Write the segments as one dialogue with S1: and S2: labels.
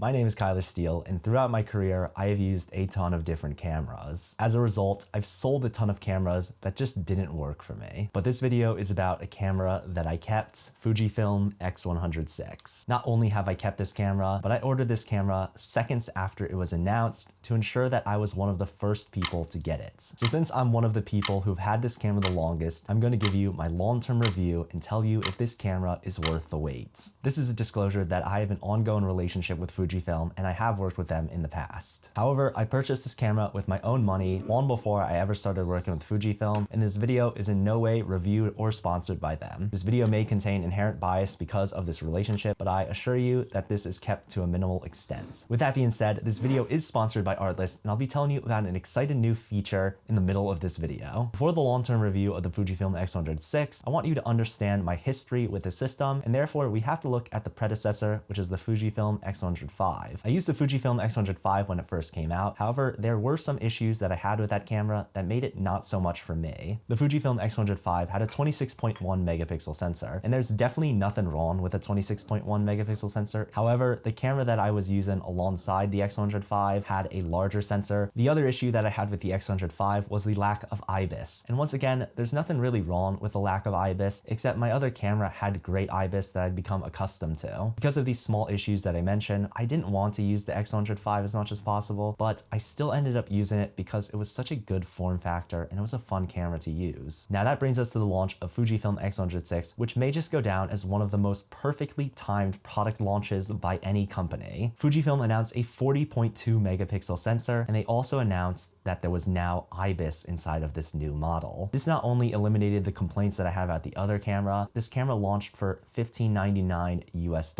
S1: My name is Steele, and throughout my career, I have used a ton of different cameras. As a result, I've sold a ton of cameras that just didn't work for me. But this video is about a camera that I kept, Fujifilm X100VI. Not only have I kept this camera, but I ordered this camera seconds after it was announced to ensure that I was one of the first people to get it. So since I'm one of the people who've had this camera the longest, I'm going to give you my long-term review and tell you if this camera is worth the wait. This is a disclosure that I have an ongoing relationship with Fujifilm and I have worked with them in the past. However, I purchased this camera with my own money long before I ever started working with Fujifilm, and this video is in no way reviewed or sponsored by them. This video may contain inherent bias because of this relationship, but I assure you that this is kept to a minimal extent. With that being said, this video is sponsored by Artlist, and I'll be telling you about an exciting new feature in the middle of this video. Before the long-term review of the Fujifilm X100VI, I want you to understand my history with the system, and therefore we have to look at the predecessor, which is the Fujifilm X100V. I used the Fujifilm X100V when it first came out. However, there were some issues that I had with that camera that made it not so much for me. The Fujifilm X100V had a 26.1 megapixel sensor, and there's definitely nothing wrong with a 26.1 megapixel sensor. However, the camera that I was using alongside the X100V had a larger sensor. The other issue that I had with the X100V was the lack of IBIS. And once again, there's nothing really wrong with the lack of IBIS, except my other camera had great IBIS that I'd become accustomed to. Because of these small issues that I mentioned, I didn't want to use the X100V as much as possible, but I still ended up using it because it was such a good form factor and it was a fun camera to use. Now that brings us to the launch of Fujifilm X100VI, which may just go down as one of the most perfectly timed product launches by any company. Fujifilm announced a 40.2 megapixel sensor, and they also announced that there was now IBIS inside of this new model. This not only eliminated the complaints that I have about the other camera, this camera launched for $15.99 US.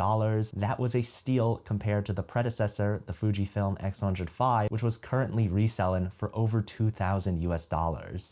S1: That was a steal compared to the predecessor, the Fujifilm X100V, which was currently reselling for over $2,000 US.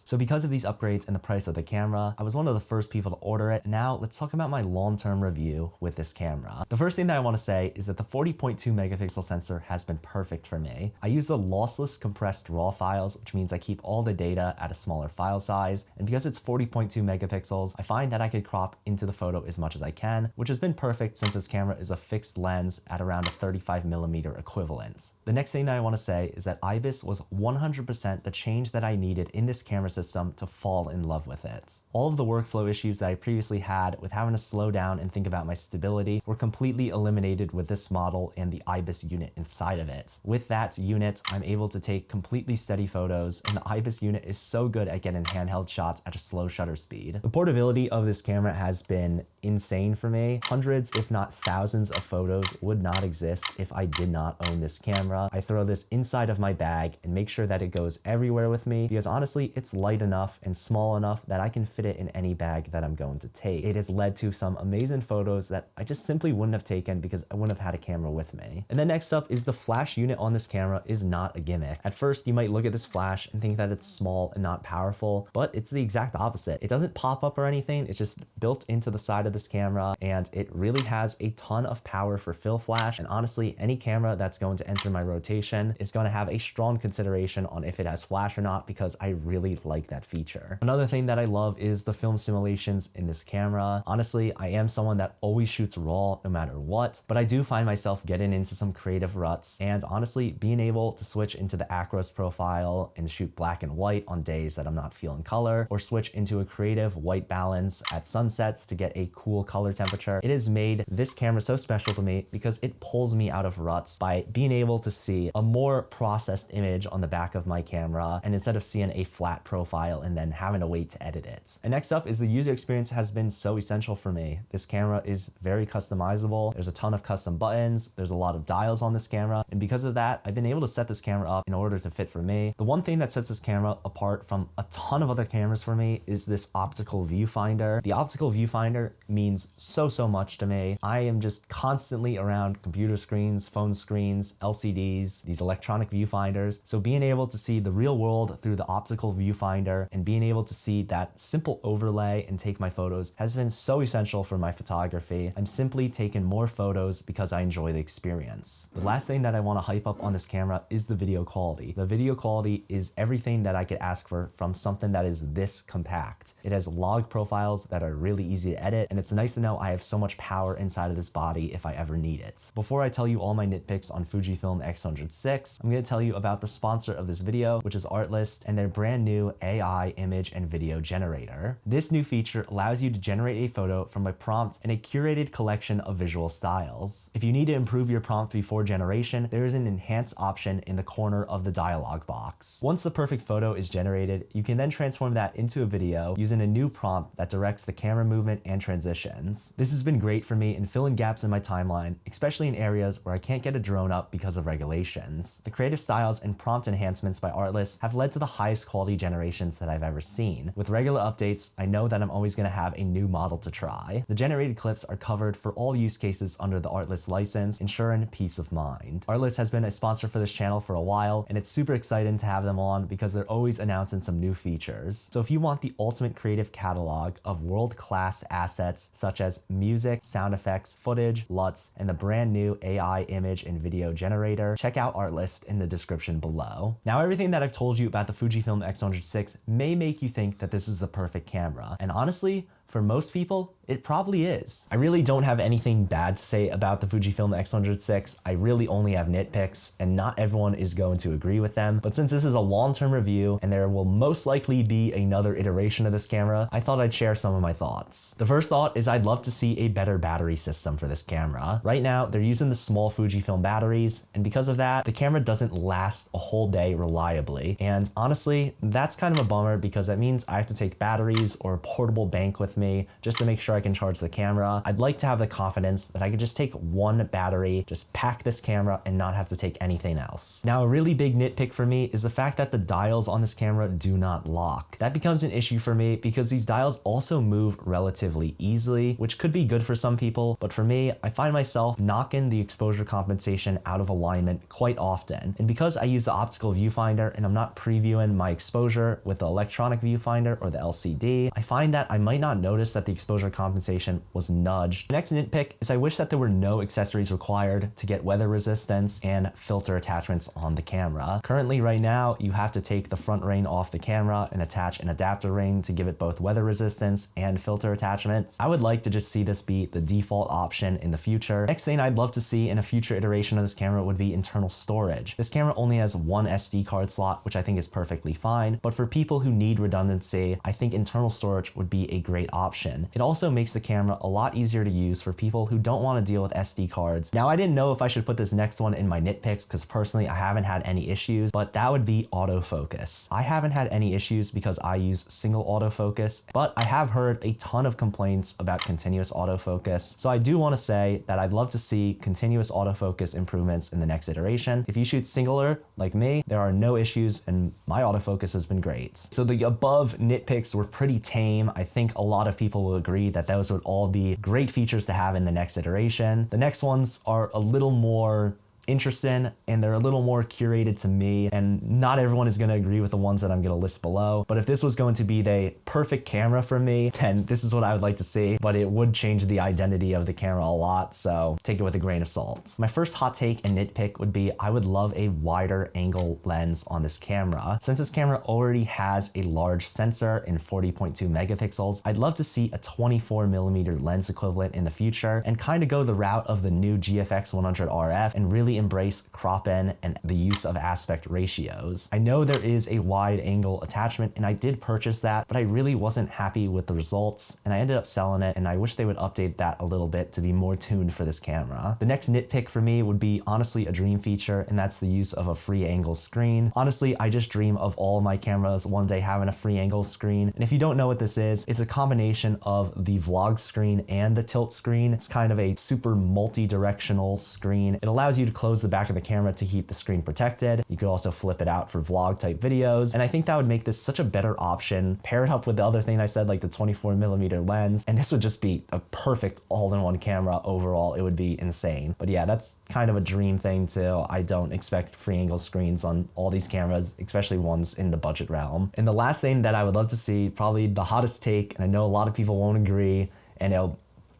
S1: So because of these upgrades and the price of the camera, I was one of the first people to order it. Now let's talk about my long-term review with this camera. The first thing that I want to say is that the 40.2 megapixel sensor has been perfect for me. I use the lossless compressed RAW files, which means I keep all the data at a smaller file size. And because it's 40.2 megapixels, I find that I could crop into the photo as much as I can, which has been perfect since this camera is a fixed lens at around a 35mm equivalent. The next thing that I want to say is that IBIS was 100% the change that I needed in this camera system to fall in love with it. All of the workflow issues that I previously had with having to slow down and think about my stability were completely eliminated with this model and the IBIS unit inside of it. With that unit, I'm able to take completely steady photos, and the IBIS unit is so good at getting handheld shots at a slow shutter speed. The portability of this camera has been insane for me. Hundreds, if not thousands of photos would not exist if I did not own this camera. I throw this inside of my bag and make sure that it goes everywhere with me because honestly, it's light enough and small enough that I can fit it in any bag that I'm going to take. It has led to some amazing photos that I just simply wouldn't have taken because I wouldn't have had a camera with me. And then next up is the flash unit on this camera is not a gimmick. At first, you might look at this flash and think that it's small and not powerful, but it's the exact opposite. It doesn't pop up or anything. It's just built into the side of this camera, and it really has a ton of power for fill flash. And honestly, any camera that's going to enter my rotation is going to have a strong consideration on if it has flash or not because I really like that feature. Another thing that I love is the film simulations in this camera. Honestly, I am someone that always shoots raw no matter what, but I do find myself getting into some creative ruts, and honestly, being able to switch into the Acros profile and shoot black and white on days that I'm not feeling color, or switch into a creative white balance at sunsets to get a cool color temperature, it has made this camera so special to me because it pulls me out of ruts by being able to see a more processed image on the back of my camera, and instead of seeing a flat profile and then having to wait to edit it. And next up is the user experience has been so essential for me. This camera is very customizable. There's a ton of custom buttons. There's a lot of dials on this camera. And because of that, I've been able to set this camera up in order to fit for me. The one thing that sets this camera apart from a ton of other cameras for me is this optical viewfinder. The optical viewfinder means so much to me. I am just constantly around computer screens, phone screens, LCDs, these electronic viewfinders. So being able to see the real world through the optical viewfinder and being able to see that simple overlay and take my photos has been so essential for my photography. I'm simply taking more photos because I enjoy the experience. The last thing that I want to hype up on this camera is the video quality. The video quality is everything that I could ask for from something that is this compact. It has log profiles that are really easy to edit, and it's nice to know I have so much power inside of this body if I ever need it. Before I tell you all my nitpicks on Fujifilm X100VI, I'm going to tell you about the sponsor of this video, which is Artlist, and their brand new AI image and video generator. This new feature allows you to generate a photo from a prompt in a curated collection of visual styles. If you need to improve your prompt before generation, there is an enhance option in the corner of the dialog box. Once the perfect photo is generated, you can then transform that into a video using a new prompt that directs the camera movement and transitions. This has been great for me in filling gaps in my timeline, especially in areas where I can't get a drone up because of regulations. The creative styles and prompt enhancements by Artlist have led to the highest quality generations that I've ever seen. With regular updates, I know that I'm always going to have a new model to try. The generated clips are covered for all use cases under the Artlist license, ensuring peace of mind. Artlist has been a sponsor for this channel for a while, and it's super exciting to have them on because they're always announcing some new features. So if you want the ultimate creative catalog of world-class assets such as music, sound effects, footage, LUTs, and the brand new AI image and video generator, check out Artlist in the description below. Now, everything that I've told you about the Fujifilm X100VI may make you think that this is the perfect camera, and honestly, for most people, it probably is. I really don't have anything bad to say about the Fujifilm X100VI. I really only have nitpicks, and not everyone is going to agree with them. But since this is a long-term review, and there will most likely be another iteration of this camera, I thought I'd share some of my thoughts. The first thought is I'd love to see a better battery system for this camera. Right now, they're using the small Fujifilm batteries, and because of that, the camera doesn't last a whole day reliably. And honestly, that's kind of a bummer because that means I have to take batteries or a portable bank with me just to make sure I can charge the camera. I'd like to have the confidence that I could just take one battery, just pack this camera and not have to take anything else. Now, a really big nitpick for me is the fact that the dials on this camera do not lock. That becomes an issue for me because these dials also move relatively easily, which could be good for some people, but for me, I find myself knocking the exposure compensation out of alignment quite often. And because I use the optical viewfinder and I'm not previewing my exposure with the electronic viewfinder or the LCD, I find that I might not notice that the exposure compensation was nudged. The next nitpick is I wish that there were no accessories required to get weather resistance and filter attachments on the camera. Currently, right now, you have to take the front ring off the camera and attach an adapter ring to give it both weather resistance and filter attachments. I would like to just see this be the default option in the future. Next thing I'd love to see in a future iteration of this camera would be internal storage. This camera only has one SD card slot, which I think is perfectly fine, but for people who need redundancy, I think internal storage would be a great option. It also makes the camera a lot easier to use for people who don't want to deal with SD cards. Now, I didn't know if I should put this next one in my nitpicks because personally I haven't had any issues, but that would be autofocus. I haven't had any issues because I use single autofocus, but I have heard a ton of complaints about continuous autofocus. So I do want to say that I'd love to see continuous autofocus improvements in the next iteration. If you shoot singular like me, there are no issues and my autofocus has been great. So the above nitpicks were pretty tame. I think a lot of people will agree that those would all be great features to have in the next iteration. The next ones are a little more interesting and they're a little more curated to me, and not everyone is going to agree with the ones that I'm going to list below. But if this was going to be the perfect camera for me, then this is what I would like to see, but it would change the identity of the camera a lot, so take it with a grain of salt. My first hot take and nitpick would be I would love a wider angle lens on this camera. Since this camera already has a large sensor in 40.2 megapixels, I'd love to see a 24mm lens equivalent in the future and kind of go the route of the new GFX 100 RF and really embrace crop in and the use of aspect ratios. I know there is a wide angle attachment and I did purchase that, but I really wasn't happy with the results and I ended up selling it, and I wish they would update that a little bit to be more tuned for this camera. The next nitpick for me would be honestly a dream feature, and that's the use of a free angle screen. Honestly, I just dream of all my cameras one day having a free angle screen, and if you don't know what this is, it's a combination of the vlog screen and the tilt screen. It's kind of a super multi-directional screen. It allows you to close the back of the camera to keep the screen protected. You could also flip it out for vlog type videos, and I think that would make this such a better option. Pair it up with the other thing I said, like the 24mm lens, and this would just be a perfect all-in-one camera overall. It would be insane. But yeah, that's kind of a dream thing too. I don't expect free angle screens on all these cameras, especially ones in the budget realm. And the last thing that I would love to see, probably the hottest take, and I know a lot of people won't agree, and it'll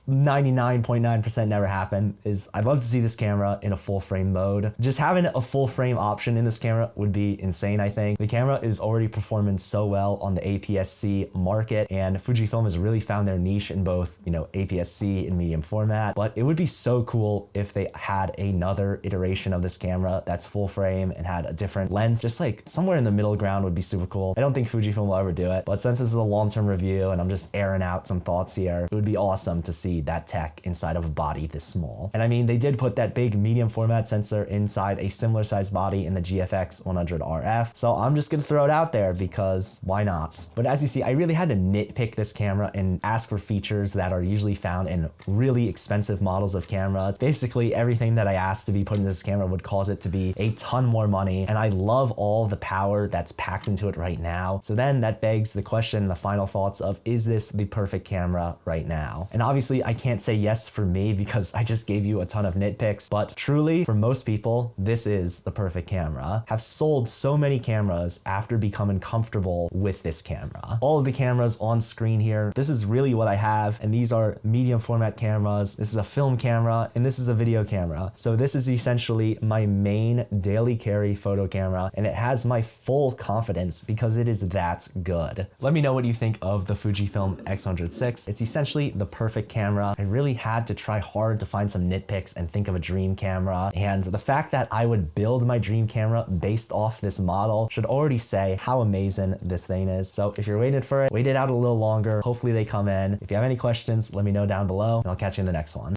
S1: 99.9% never happen, is I'd love to see this camera in a full frame mode. Just having a full frame option in this camera would be insane, I think. The camera is already performing so well on the APS-C market, and Fujifilm has really found their niche in both, you know, APS-C and medium format, but it would be so cool if they had another iteration of this camera that's full frame and had a different lens. Just like somewhere in the middle ground would be super cool. I don't think Fujifilm will ever do it, but since this is a long-term review and I'm just airing out some thoughts here, it would be awesome to see that tech inside of a body this small. And I mean, they did put that big medium format sensor inside a similar sized body in the GFX 100 RF, so I'm just gonna throw it out there because why not? But as you see, I really had to nitpick this camera and ask for features that are usually found in really expensive models of cameras. Basically, everything that I asked to be put in this camera would cause it to be a ton more money, and I love all the power that's packed into it right now. So then that begs the question, the final thoughts of, is this the perfect camera right now? And obviously I can't say yes for me because I just gave you a ton of nitpicks, but truly for most people, this is the perfect camera. Have sold so many cameras after becoming comfortable with this camera. All of the cameras on screen here, this is really what I have, and these are medium format cameras. This is a film camera, and this is a video camera. So this is essentially my main daily carry photo camera, and it has my full confidence because it is that good. Let me know what you think of the Fujifilm X100VI. It's essentially the perfect camera. I really had to try hard to find some nitpicks and think of a dream camera, and the fact that I would build my dream camera based off this model should already say how amazing this thing is. So if you're waiting for it, wait it out a little longer. Hopefully they come in. If you have any questions, let me know down below, and I'll catch you in the next one.